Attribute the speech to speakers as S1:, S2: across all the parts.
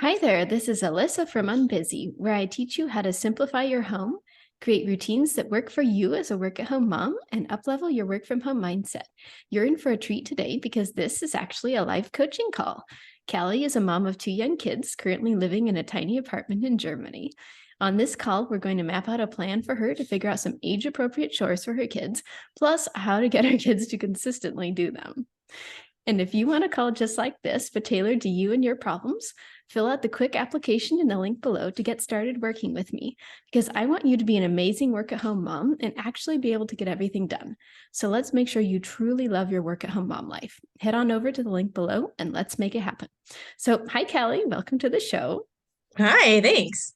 S1: Hi there, this is Alyssa from Unbusy, where I teach you how to simplify your home, create routines that work for you as a work at home mom, and uplevel your work from home mindset. You're in for a treat today because this is actually a live coaching call. Callie is a mom of two young kids, currently living in a tiny apartment in Germany. On this call, we're going to map out a plan for her to figure out some age appropriate chores for her kids, plus how to get her kids to consistently do them. And if you want a call just like this, but tailored to you and your problems, fill out the quick application in the link below to get started working with me, because I want you to be an amazing work at home mom and actually be able to get everything done. So let's make sure you truly love your work at home mom life. Head on over to the link below and let's make it happen. So, hi, Callie. Welcome to the show.
S2: Hi, thanks.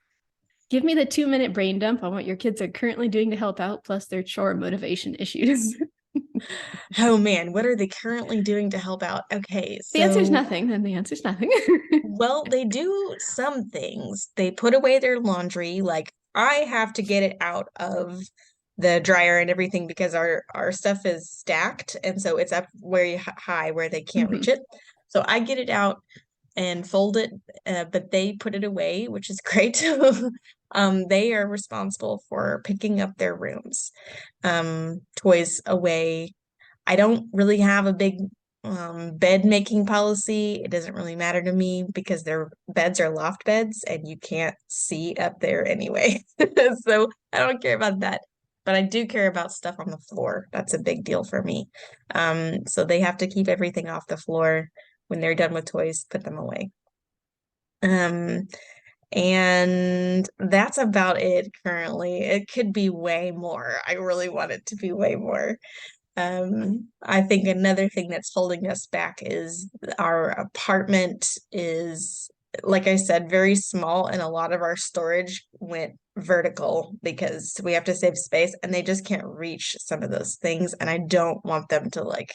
S1: Give me the 2-minute brain dump on what your kids are currently doing to help out, plus their chore motivation issues.
S2: Oh man, what are they currently doing to help out? Okay,
S1: The answer is
S2: so,
S1: nothing, then the answer is nothing.
S2: well, they do some things. They put away their laundry, like I have to get it out of the dryer and everything because our stuff is stacked, and so it's up very high where they can't reach
S1: Mhm.
S2: it. So I get it out and fold it, but they put it away, which is great. They are responsible for picking up their rooms, toys away. I don't really have a big bed making policy. It doesn't really matter to me because their beds are loft beds and you can't see up there anyway. So I don't care about that. But I do care about stuff on the floor. That's a big deal for me. So they have to keep everything off the floor. When they're done with toys, put them away. Um, and that's about it currently. It could be way more. I really want it to be way more. I think another thing that's holding us back is our apartment is, like I said, very small, and a lot of our storage went vertical because we have to save space, and they just can't reach some of those things. And I don't want them to like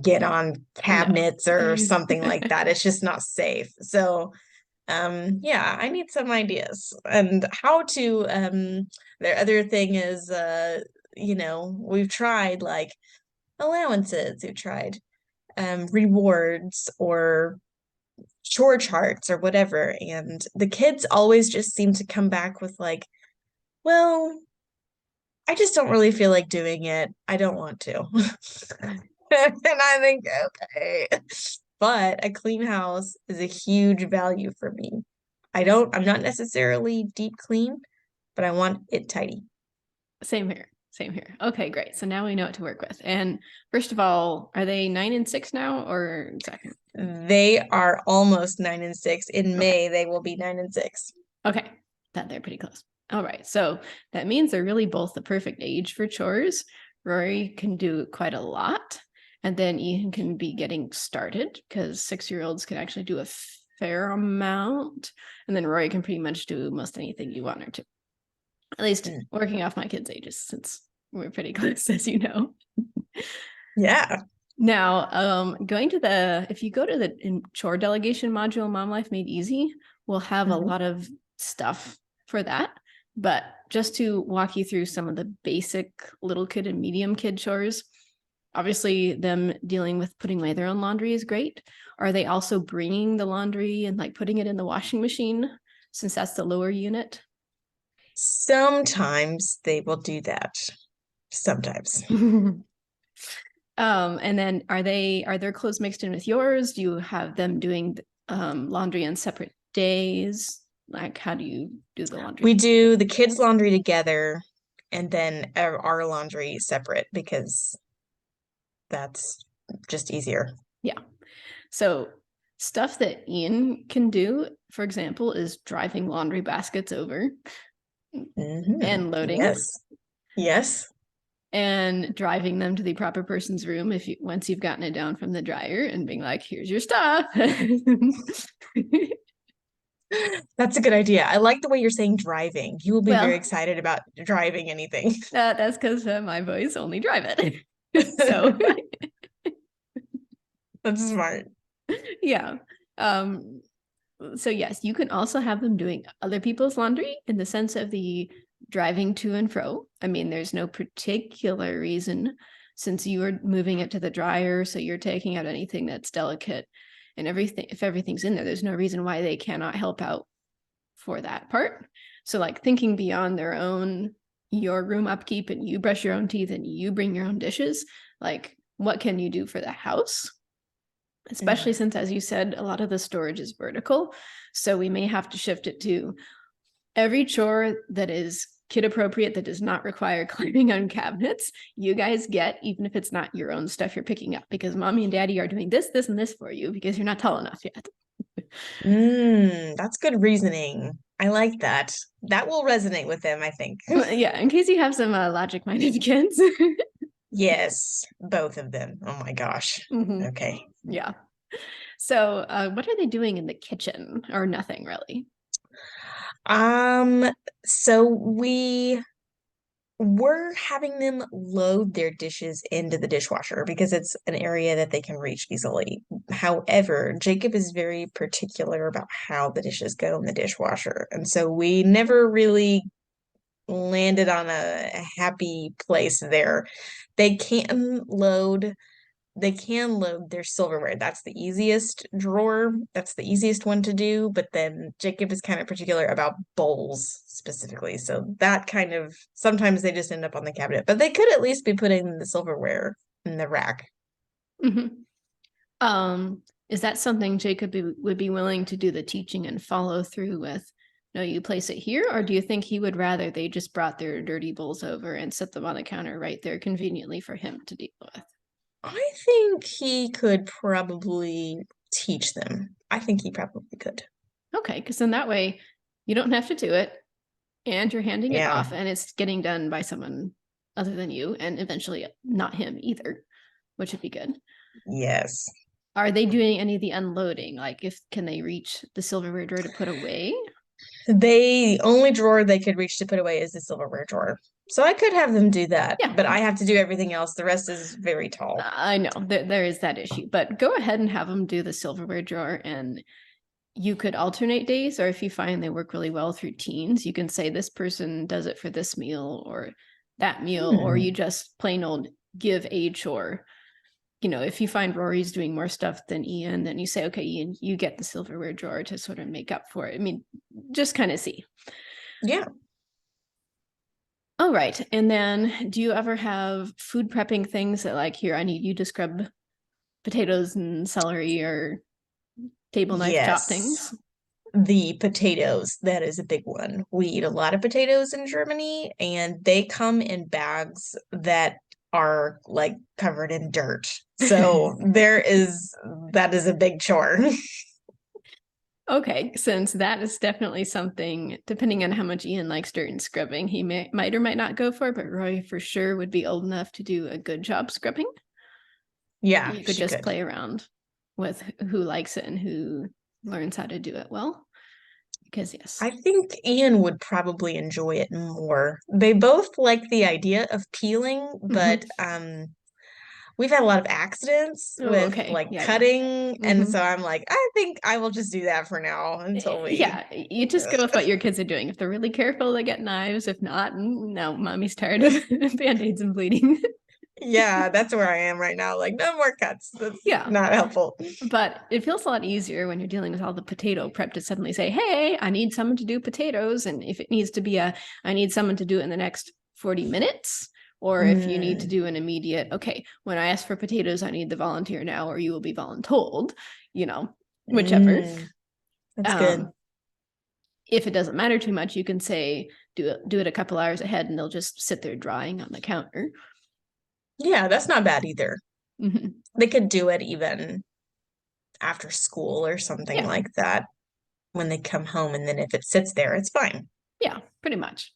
S2: get on
S1: No.
S2: cabinets or something like that. It's just not safe. So, yeah, I need some ideas and how to, the other thing is, we've tried like allowances, we've tried rewards or chore charts or whatever, and the kids always just seem to come back with like, well, I just don't really feel like doing it. I don't want to. And I think, okay. But a clean house is a huge value for me. I'm not necessarily deep clean, but I want it tidy.
S1: Same here. Same here. Okay, great. So now we know what to work with. And first of all, are they 9 and 6 now or second?
S2: They are almost 9 and 6. In
S1: Okay.
S2: May, they will be 9 and 6.
S1: Okay. That they're pretty close. All right. So that means they're really both the perfect age for chores. Rory can do quite a lot. And then Ian can be getting started because 6-year-olds can actually do a fair amount. And then Rory can pretty much do most anything you want her to. At least
S2: Mm.
S1: working off my kids' ages since we're pretty close, as you know.
S2: Yeah.
S1: Now, going to if you go to the chore delegation module, Mom Life Made Easy, we'll have a
S2: Mhm.
S1: lot of stuff for that. But just to walk you through some of the basic little kid and medium kid chores, obviously them dealing with putting away their own laundry is great. Are they also bringing the laundry and like putting it in the washing machine since that's the lower unit?
S2: Sometimes they will do that. Sometimes.
S1: And then are their clothes mixed in with yours? Do you have them doing laundry on separate days? Like, how do you do the
S2: We
S1: laundry?
S2: do the kids' laundry together and then our laundry separate because that's just easier.
S1: Yeah. So stuff that Ian can do, for example, is driving laundry baskets over and loading
S2: Yes. Yes.
S1: and driving them to the proper person's room if you once you've gotten it down from the dryer and being like, here's your stuff.
S2: That's a good idea. I like the way you're saying driving. You will be very
S1: Well,
S2: excited about driving anything.
S1: that's because my boys only drive it. So
S2: That's smart.
S1: yeah. Um, so yes, you can also have them doing other people's laundry in the sense of the driving to and fro. I mean, there's no particular reason since you are moving it to the dryer, so you're taking out anything that's delicate. and everything, if everything's in there, there's no reason why they cannot help out for that part. So like thinking beyond their own, your room upkeep, and you brush your own teeth and you bring your own dishes, like what can you do for the house? Especially since, as you said, a lot of the storage is vertical. So we may have to shift it to every chore that is kid appropriate, that does not require climbing on cabinets, you guys get, even if it's not your own stuff you're picking up, because mommy and daddy are doing this, this, and this for you because you're not tall enough yet.
S2: That's good reasoning. I like that. That will resonate with them, I think.
S1: Yeah, in case you have some logic-minded kids.
S2: Yes, both of them. Oh my gosh.
S1: Mm-hmm.
S2: Okay.
S1: Yeah. So what are they doing in the kitchen? Or nothing really?
S2: So we were having them load their dishes into the dishwasher because it's an area that they can reach easily. However, Jacob is very particular about how the dishes go in the dishwasher. And so we never really landed on a happy place there. They can load they can load their silverware. That's the easiest drawer. That's the easiest one to do. But then Jacob is kind of particular about bowls specifically. So that kind of sometimes they just end up on the cabinet, but they could at least be putting the silverware in the rack.
S1: Mm-hmm. Is that something Jacob would be willing to do the teaching and follow through with? No, you place it here, or do you think he would rather they just brought their dirty bowls over and set them on the counter right there conveniently for him to deal with?
S2: I think he could probably teach them. I think he probably could.
S1: Okay, because then that way you don't have to do it and you're handing it
S2: Yeah.
S1: off and it's getting done by someone other than you and eventually not him either, which would be good.
S2: Yes.
S1: Are they doing any of the unloading? Like if can they reach the silverware drawer to put away?
S2: The only drawer they could reach to put away is the silverware drawer. So I could have them do that,
S1: Yeah.
S2: but I have to do everything else. The rest is very tall.
S1: I know there is that issue, but go ahead and have them do the silverware drawer, and you could alternate days, or if you find they work really well through teens, you can say this person does it for this meal or that meal, or you just plain old give a chore. You know, if you find Rory's doing more stuff than Ian, then you say, okay, Ian, you get the silverware drawer to sort of make up for it. I mean, just kind of see.
S2: Yeah.
S1: All right. And then do you ever have food prepping things that like, here, I need you to scrub potatoes and celery or table knife chop
S2: Yes.
S1: things?
S2: The potatoes, that is a big one. We eat a lot of potatoes in Germany, and they come in bags that are like covered in dirt. So that is a big chore.
S1: Okay, since that is definitely something, depending on how much Ian likes dirt and scrubbing, he might or might not go for, but Roy for sure would be old enough to do a good job scrubbing.
S2: Yeah,
S1: You could
S2: she
S1: just
S2: could.
S1: play around with who likes it and who learns how to do it well. Because yes.
S2: I think Ian would probably enjoy it more. They both like the idea of peeling, but we've had a lot of accidents
S1: Oh,
S2: with
S1: okay.
S2: like
S1: Yeah, yeah.
S2: cutting, and so I'm like, I think I will just do that for now until we
S1: Yeah, you just go with what your kids are doing. If they're really careful, they get knives. If not, no, mommy's tired of band-aids and bleeding.
S2: Yeah, that's where I am right now. Like, no more cuts. That's
S1: Yeah.
S2: not helpful.
S1: But it feels a lot easier when you're dealing with all the potato prep to suddenly say, hey, I need someone to do potatoes. And if it needs to be I need someone to do it in the next 40 minutes. Or if you need to do an immediate, okay, when I ask for potatoes, I need the volunteer now, or you will be voluntold, you know, whichever.
S2: That's good.
S1: If it doesn't matter too much, you can say, do it a couple hours ahead and they'll just sit there drying on the counter.
S2: Yeah, that's not bad either.
S1: Mm-hmm.
S2: They could do it even after school or something
S1: Yeah.
S2: like that when they come home, and then if it sits there, it's fine.
S1: Yeah, pretty much.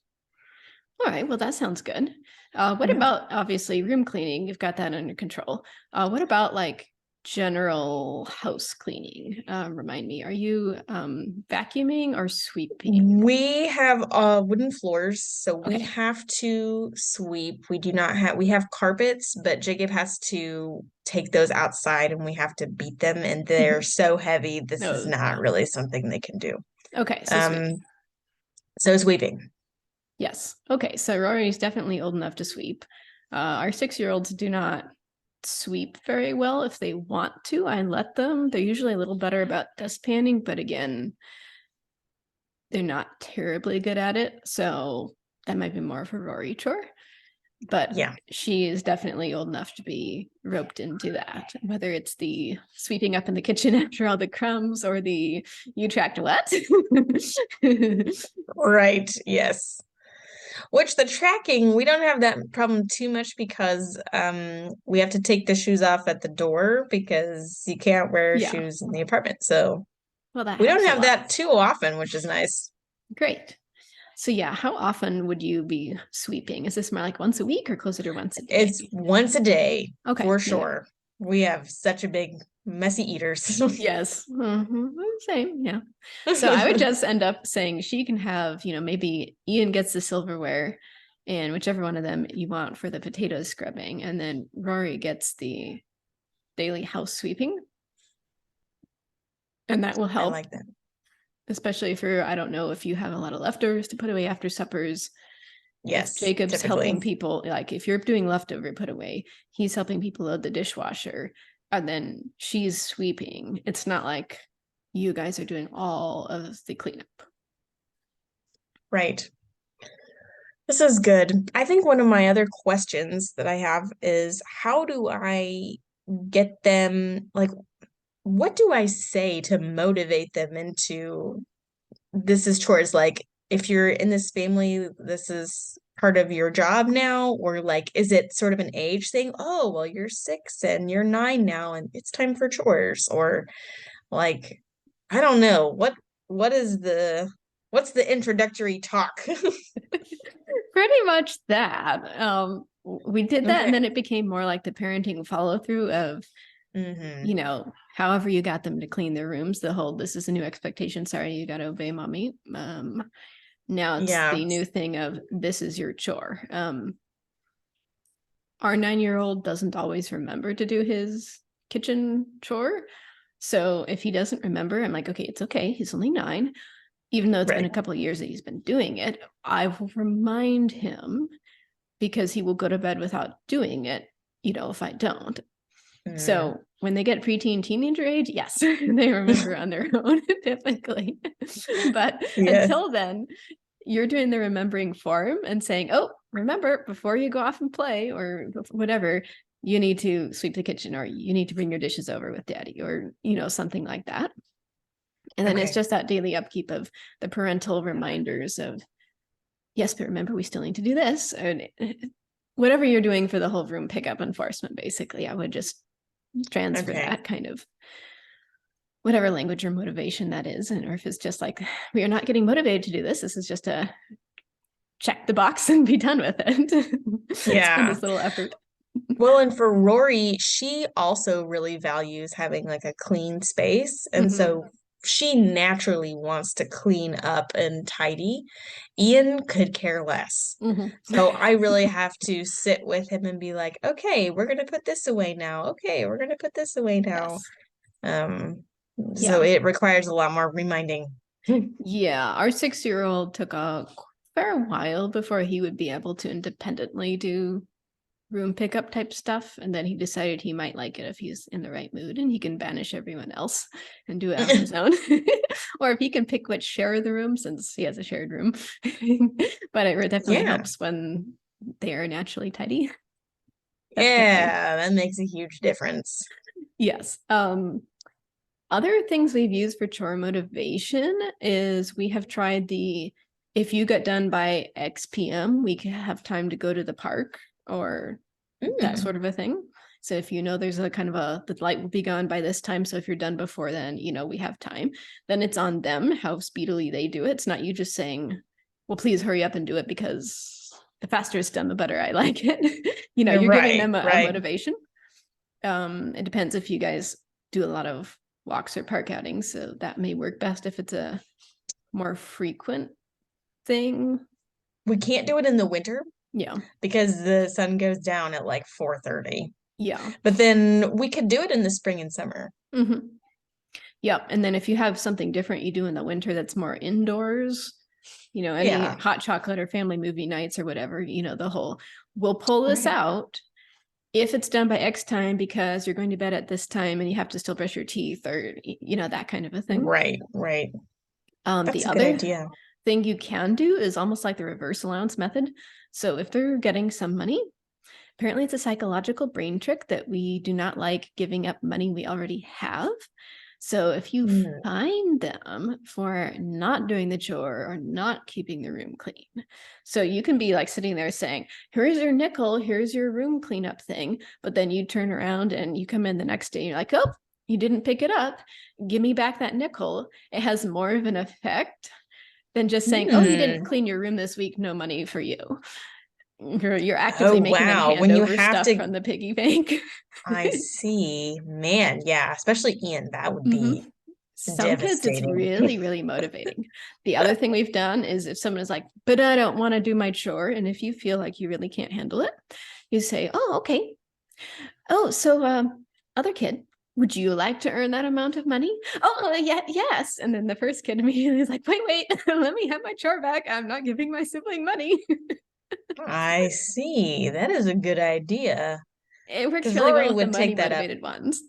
S1: All right, well, that sounds good. What
S2: Yeah.
S1: about obviously room cleaning? You've got that under control. What about like general house cleaning? Remind me, are you vacuuming or sweeping?
S2: We have wooden floors, so we
S1: Okay.
S2: have to sweep. We have carpets, but Jacob has to take those outside and we have to beat them, and they're so heavy. This is
S1: No,
S2: not
S1: yeah.
S2: really something they can do.
S1: Okay, so
S2: Um,
S1: sweeping.
S2: so sweeping.
S1: Yes. Okay, so Rory's definitely old enough to sweep. Our 6-year-olds do not sweep very well if they want to. I let them. They're usually a little better about dustpanning, but again, they're not terribly good at it. So that might be more of a Rory chore. But
S2: Yeah.
S1: she is definitely old enough to be roped into that, whether it's the sweeping up in the kitchen after all the crumbs or the you tracked what?
S2: Right. Yes. Which the tracking, we don't have that problem too much because we have to take the shoes off at the door because you can't wear
S1: Yeah.
S2: shoes in the apartment. So
S1: Well, that
S2: we don't
S1: helps a
S2: have
S1: lot.
S2: that too often, which is nice.
S1: Great. So yeah, how often would you be sweeping? Is this more like once a week or closer to once a day?
S2: It's once a day
S1: Okay.
S2: for
S1: Yeah.
S2: sure. We have such a big messy eaters.
S1: Yes. Same. Yeah. So I would just end up saying she can have, maybe Ian gets the silverware and whichever one of them you want for the potato scrubbing. And then Rory gets the daily house sweeping. And that will
S2: I
S1: help,
S2: like that.
S1: especially for, I don't know if you have a lot of leftovers to put away after suppers. If
S2: Yes,
S1: Jacob's helping
S2: typically.
S1: people, like if you're doing leftover put away, he's helping people load the dishwasher and then she's sweeping. It's not like you guys are doing all of the cleanup.
S2: Right. This is good. I think one of my other questions that I have is how do I get them, like, what do I say to motivate them into this is chores? Like, if you're in this family, this is part of your job now, or like, is it sort of an age thing? Oh, well, you're 6 and you're 9 now, and it's time for chores, or like, I don't know. What is what's the introductory talk?
S1: Pretty much that. We did that, and then
S2: Okay.
S1: it became more like the parenting follow through of,
S2: Mm-hmm.
S1: however you got them to clean their rooms. The whole this is a new expectation. Sorry, you got to obey mommy. Now it's
S2: Yeah.
S1: the new thing of this is your chore. Our 9-year-old doesn't always remember to do his kitchen chore. So if he doesn't remember, I'm like, okay, it's okay. He's only 9. Even though it's been a
S2: Right.
S1: couple of years that he's been doing it, I will remind him because he will go to bed without doing it, if I don't.
S2: Mm.
S1: So when they get preteen, teenager age, yes, they remember on their own typically. But
S2: Yeah.
S1: until then, you're doing the remembering for him and saying, oh, remember, before you go off and play or whatever, you need to sweep the kitchen or you need to bring your dishes over with daddy or, something like that. And then it's
S2: Okay.
S1: just that daily upkeep of the parental reminders of, yes, but remember, we still need to do this. And whatever you're doing for the whole room pickup enforcement, basically, I would just transfer
S2: Okay.
S1: that kind of whatever language or motivation that is. And or if it's just like, we are not getting motivated to do this, this is just a check the box and be done with it. Spend
S2: Yeah.
S1: this little effort.
S2: Well, and for Rory, she also really values having like a clean space. And
S1: Mm-hmm.
S2: so she naturally wants to clean up and tidy. Ian could care less.
S1: Mm-hmm.
S2: So I really have to sit with him and be like, okay, we're gonna put this away now. Okay, we're gonna put this away now.
S1: Yes.
S2: Um, so
S1: Yeah.
S2: it requires a lot more reminding.
S1: Yeah. Our 6-year-old took a fair while before he would be able to independently do room pickup type stuff. And then he decided he might like it if he's in the right mood and he can banish everyone else and do it on his own. Or if he can pick which share of the room since he has a shared room. But it definitely
S2: Yeah.
S1: helps when they are naturally tidy. That's a good thing.
S2: Yeah, that makes a huge difference.
S1: Yes. Other things we've used for chore motivation is we have tried the if you get done by X PM, we can have time to go to the park or that
S2: Mm,
S1: sort of a thing. So if there's a kind of the light will be gone by this time. So if you're done before then, we have time. Then it's on them how speedily they do it. It's not you just saying, well, please hurry up and do it because the faster it's done, the better I like it. You're giving
S2: right,
S1: them a
S2: right.
S1: motivation. It depends if you guys do a lot of walks or park outings. So that may work best if it's a more frequent thing.
S2: We can't do it in the winter
S1: Yeah.
S2: because the sun goes down at like 4:30.
S1: Yeah.
S2: But then we could do it in the spring and summer.
S1: Mm-hmm. Yep. And then if you have something different you do in the winter that's more indoors, any
S2: Yeah,
S1: hot chocolate or family movie nights or whatever, the whole we'll pull this
S2: right.
S1: out if it's done by X time because you're going to bed at this time and you have to still brush your teeth or, that kind of a thing.
S2: Right, right.
S1: The
S2: That's a good
S1: other
S2: idea.
S1: thing you can do is almost like the reverse allowance method. So if they're getting some money, apparently it's a psychological brain trick that we do not like giving up money we already have. So if you fine them for not doing the chore or not keeping the room clean, so you can be like sitting there saying, here's your nickel, here's your room cleanup thing. But then you turn around and you come in the next day and you're like, oh, you didn't pick it up. Give me back that nickel. It has more of an effect than just saying, oh, you didn't clean your room this week, no money for you. You're actively making them hand
S2: When you
S1: over
S2: have
S1: stuff
S2: to,
S1: from the piggy bank.
S2: I see. Man, yeah, especially Ian, that would be
S1: Some kids, it's
S2: devastating.
S1: really, really motivating. The other thing we've done is if someone is like, but I don't want to do my chore. And if you feel like you really can't handle it, you say, oh, okay. Oh, so other kid, would you like to earn that amount of money? Oh, yeah, yes. And then the first kid immediately is like, wait, let me have my chore back. I'm not giving my sibling money.
S2: I see. That is a good idea.
S1: It works
S2: Because
S1: really well
S2: Rory
S1: with the
S2: would
S1: money
S2: take that up.
S1: motivated ones.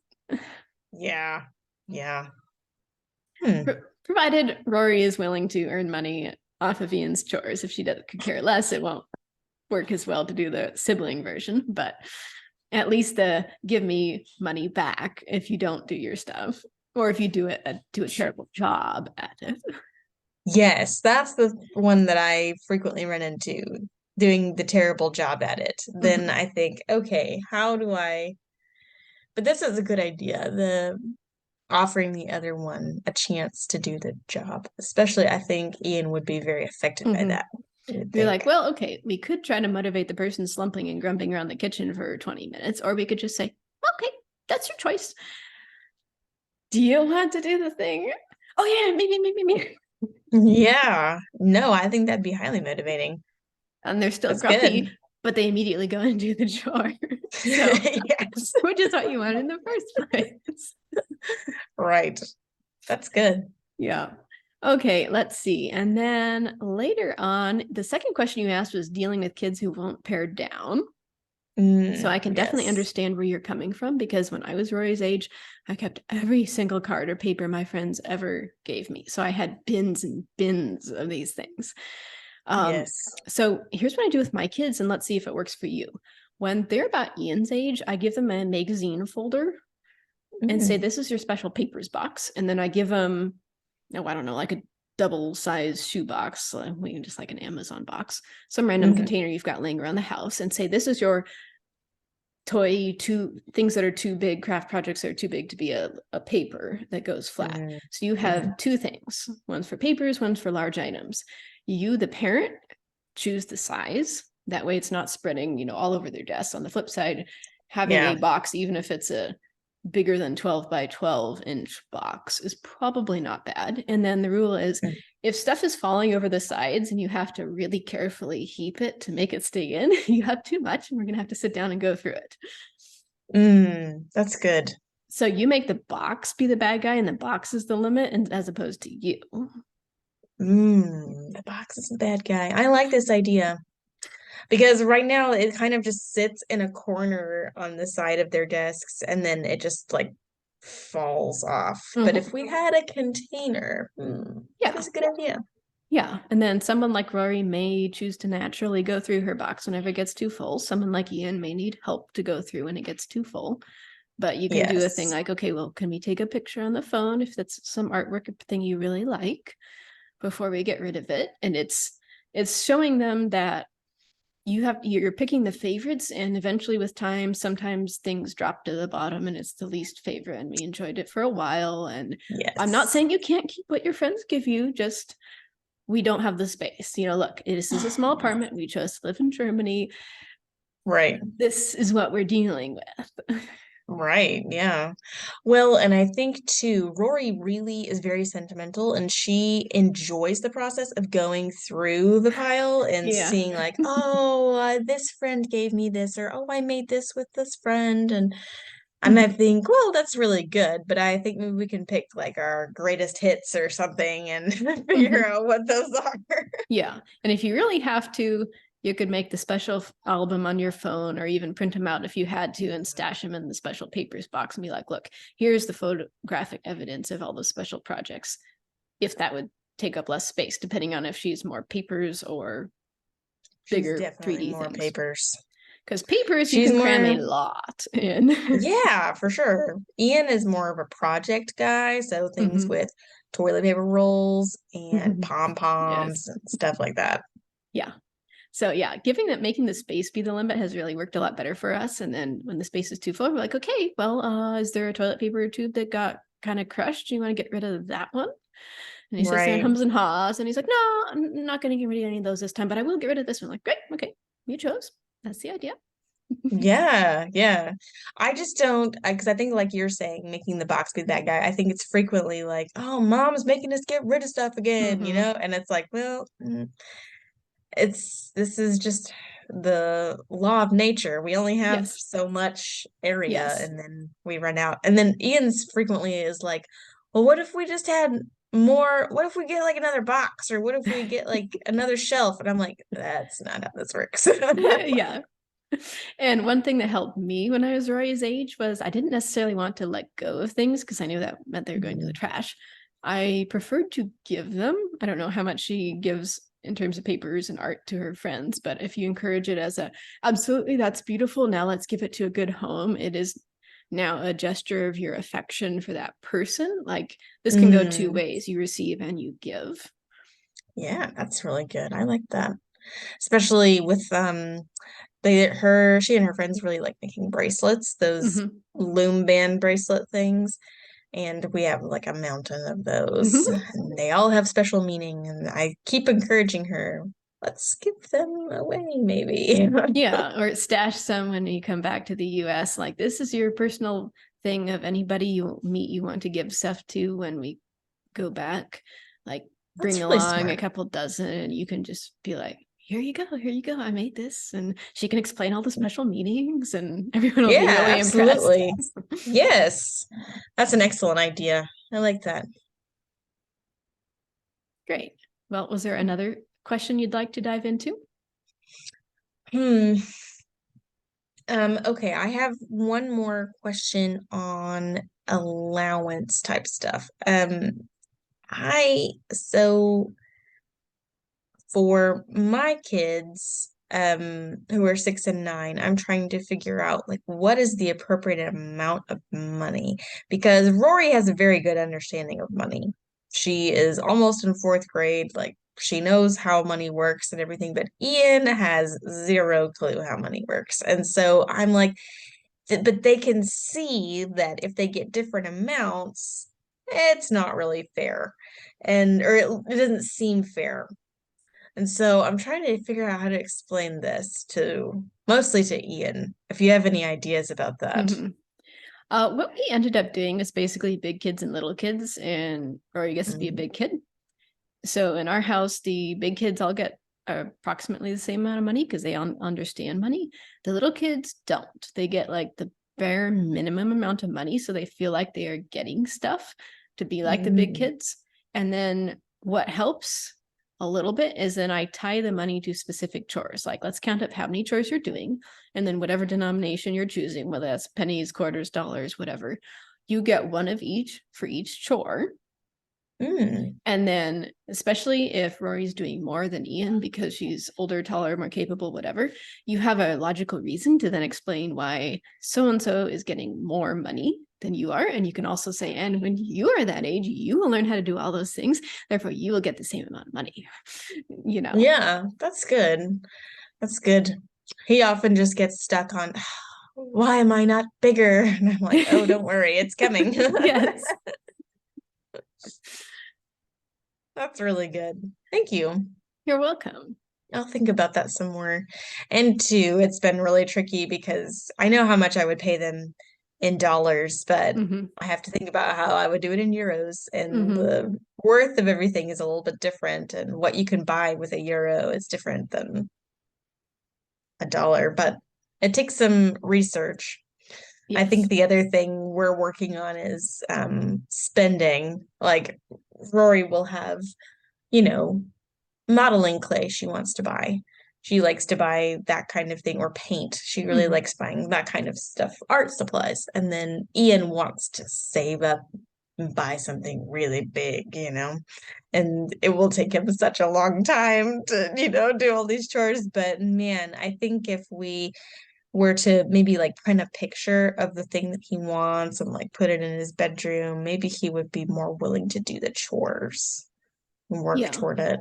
S2: Yeah. Yeah.
S1: Provided Rory is willing to earn money off of Ian's chores. If she could care less, it won't work as well to do the sibling version, but at least the give me money back if you don't do your stuff, or if you do a terrible job at it.
S2: Yes, that's the one that I frequently run into, doing the terrible job at it. Then I think, okay, how do I? But this is a good idea. The offering the other one a chance to do the job. Especially, I think Ian would be very affected by that.
S1: You're like, well, okay, we could try to motivate the person slumping and grumping around the kitchen for 20 minutes, or we could just say, okay, that's your choice. Do you want to do the thing? Oh, yeah, maybe.
S2: Yeah, no, I think that'd be highly motivating.
S1: And they're still
S2: That's
S1: grumpy,
S2: good.
S1: but they immediately go and do the chore. So,
S2: Yes.
S1: which is what you want in the first place.
S2: Right. That's good.
S1: Yeah. Okay, let's see. And then later on, the second question you asked was dealing with kids who won't pare down. So I can definitely
S2: Yes.
S1: understand where you're coming from, because when I was Rory's age, I kept every single card or paper my friends ever gave me. So I had bins and bins of these things.
S2: Yes.
S1: So here's what I do with my kids, and let's see if it works for you. When they're about Ian's age, I give them a magazine folder and say, this is your special papers box. And then I give them, I don't know, like a double size shoe box, just like an Amazon box, some random container you've got laying around the house, and say, this is your toy, two things that are too big, craft projects that are too big to be a paper that goes flat. So you have two things, one's for papers, one's for large items. You, the parent, choose the size. That way it's not spreading, all over their desk. On the flip side, having a box, even if it's a bigger than 12 by 12 inch box, is probably not bad. And then the rule is, if stuff is falling over the sides and you have to really carefully heap it to make it stay in, you have too much and we're gonna have to sit down and go through it.
S2: That's good.
S1: So you make the box be the bad guy and the box is the limit, and as opposed to you.
S2: The box is the bad guy. I like this idea. Because right now it kind of just sits in a corner on the side of their desks and then it just like falls off. But if we had a container, that is a good idea.
S1: Yeah. And then someone like Rory may choose to naturally go through her box whenever it gets too full. Someone like Ian may need help to go through when it gets too full. But you can do a thing like, okay, well, can we take a picture on the phone if that's some artwork thing you really like before we get rid of it? And it's showing them that you're picking the favorites, and eventually with time, sometimes things drop to the bottom and it's the least favorite, and we enjoyed it for a while. And I'm not saying you can't keep what your friends give you, just we don't have the space. Look, this is a small apartment. We chose to live in Germany.
S2: Right.
S1: This is what we're dealing with.
S2: Right, yeah. Well, and I think too, Rory really is very sentimental and she enjoys the process of going through the pile and seeing like, oh, this friend gave me this, or oh, I made this with this friend. And I might think, well, that's really good, but I think maybe we can pick like our greatest hits or something and figure out what those are.
S1: Yeah. And if you really have to, You could make the special album on your phone, or even print them out if you had to and stash them in the special papers box and be like, look, here's the photographic evidence of all those special projects. If that would take up less space, depending on if she's more papers or bigger 3D
S2: more
S1: things.
S2: papers.
S1: Because papers, you can cram a lot in.
S2: Yeah, for sure. Ian is more of a project guy, so things with toilet paper rolls and pom-poms and stuff like that.
S1: Yeah. So yeah, making the space be the limit has really worked a lot better for us. And then when the space is too full, we're like, okay, well, is there a toilet paper tube that got kind of crushed? Do you want to get rid of that one? And he sits there and hums and haws, and he's like, no, I'm not going to get rid of any of those this time, but I will get rid of this one. Like, great, okay, you chose. That's the idea.
S2: Yeah. I just don't, because I think like you're saying, making the box be that guy, I think it's frequently like, oh, mom's making us get rid of stuff again, and it's like, well, this is just the law of nature. We only have so much area and then we run out. And then Ian's frequently is like, well, what if we just had more? What if we get like another box, or what if we get like another shelf? And I'm like, that's not how this works.
S1: Yeah. And one thing that helped me when I was Rory's age was I didn't necessarily want to let go of things because I knew that meant they were going to the trash. I preferred to give them. I don't know how much she gives in terms of papers and art to her friends, but if you encourage it as absolutely, that's beautiful, now let's give it to a good home, it is now a gesture of your affection for that person. Like, this can go two ways: you receive and you give.
S2: Yeah, that's really good. I like that, especially with she and her friends really like making bracelets, those loom band bracelet things. And we have like a mountain of those, and they all have special meaning. And I keep encouraging her, let's give them away, maybe.
S1: Yeah, or stash some when you come back to the US. Like, this is your personal thing of anybody you meet you want to give stuff to when we go back. Like, bring really along smart. A couple dozen, and you can just be like, here you go, I made this. And she can explain all the special meanings, and everyone will be really
S2: absolutely.
S1: impressed.
S2: Yes, that's an excellent idea. I like that.
S1: Great. Well, was there another question you'd like to dive into?
S2: Okay, I have one more question on allowance type stuff. So for my kids, who are 6 and 9, I'm trying to figure out like what is the appropriate amount of money, because Rory has a very good understanding of money. She is almost in 4th grade, like she knows how money works and everything, but Ian has zero clue how money works. And so I'm like, but they can see that if they get different amounts, it's not really fair. Or it doesn't seem fair. And so I'm trying to figure out how to explain this mostly to Ian, if you have any ideas about that.
S1: What we ended up doing was basically big kids and little kids, and Rory gets to be a big kid. So in our house, the big kids all get approximately the same amount of money because they understand money. The little kids don't. They get like the bare minimum amount of money, so they feel like they are getting stuff to be like the big kids. And then what helps a little bit is then I tie the money to specific chores. Like, let's count up how many chores you're doing, and then whatever denomination you're choosing, whether that's pennies, quarters, dollars, whatever, you get one of each for each chore. And then, especially if Rory's doing more than Ian because she's older, taller, more capable, whatever, you have a logical reason to then explain why so-and-so is getting more money than you are. And you can also say, and when you are that age, you will learn how to do all those things. Therefore, you will get the same amount of money,
S2: Yeah, that's good. That's good. He often just gets stuck on, why am I not bigger? And I'm like, oh, don't worry, it's coming.
S1: Yes.
S2: That's really good. Thank you.
S1: You're welcome.
S2: I'll think about that some more. And two, it's been really tricky because I know how much I would pay them in dollars, but I have to think about how I would do it in euros, and the worth of everything is a little bit different, and what you can buy with a euro is different than a dollar, but it takes some research. Yes. I think the other thing we're working on is spending. Like, Rory will have, modeling clay she wants to buy. She likes to buy that kind of thing or paint. She really likes buying that kind of stuff, art supplies. And then Ian wants to save up and buy something really big, and it will take him such a long time to, do all these chores. But man, I think if we were to maybe like print a picture of the thing that he wants and like put it in his bedroom, maybe he would be more willing to do the chores and work
S1: Yeah.
S2: toward it.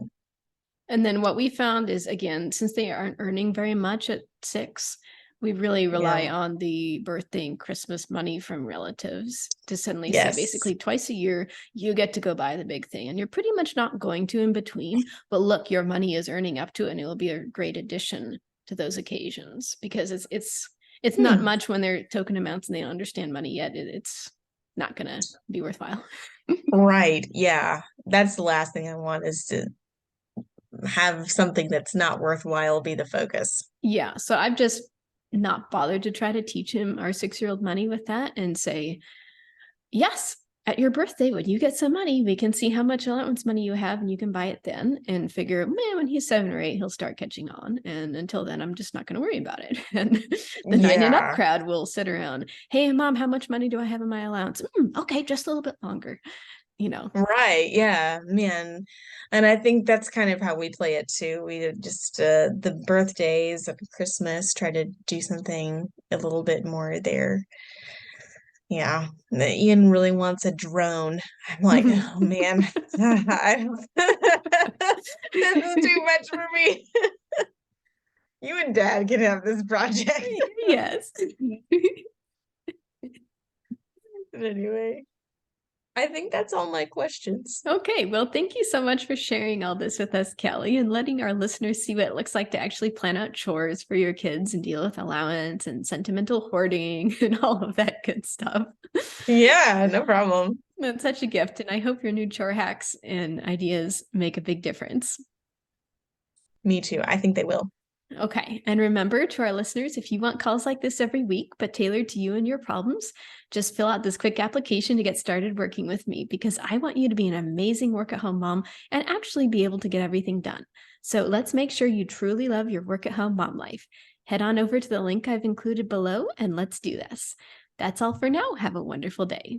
S1: And then what we found is, again, since they aren't earning very much at 6, we really rely
S2: Yeah.
S1: on the birthday and Christmas money from relatives to suddenly say,
S2: Yes.
S1: basically twice a year, you get to go buy the big thing. And you're pretty much not going to in between. But look, your money is earning up to it, and it will be a great addition to those occasions, because it's not much when they're token amounts and they don't understand money yet. It's not going to be worthwhile.
S2: Right. Yeah. That's the last thing I want, is to have something that's not worthwhile be the focus.
S1: Yeah. So I've just not bothered to try to teach him our 6-year-old money with that, and say, yes, at your birthday, when you get some money, we can see how much allowance money you have, and you can buy it then, and figure, man, when he's 7 or 8, he'll start catching on. And until then, I'm just not going to worry about it. And the 9 and up
S2: Yeah.
S1: crowd will sit around. Hey, mom, how much money do I have in my allowance? Okay, just a little bit longer.
S2: Right. Yeah, man. And I think that's kind of how we play it too. We just the birthdays and Christmas try to do something a little bit more there. Yeah. Ian really wants a drone. I'm like, oh man, this is too much for me. You and Dad can have this project.
S1: Yes.
S2: But anyway, I think that's all my questions.
S1: Okay, well, thank you so much for sharing all this with us, Callie, and letting our listeners see what it looks like to actually plan out chores for your kids and deal with allowance and sentimental hoarding and all of that good stuff.
S2: Yeah, no problem.
S1: That's such a gift, and I hope your new chore hacks and ideas make a big difference.
S2: Me too. I think they will.
S1: Okay, and remember, to our listeners, if you want calls like this every week, but tailored to you and your problems, just fill out this quick application to get started working with me, because I want you to be an amazing work-at-home mom and actually be able to get everything done. So let's make sure you truly love your work-at-home mom life. Head on over to the link I've included below, and let's do this. That's all for now. Have a wonderful day.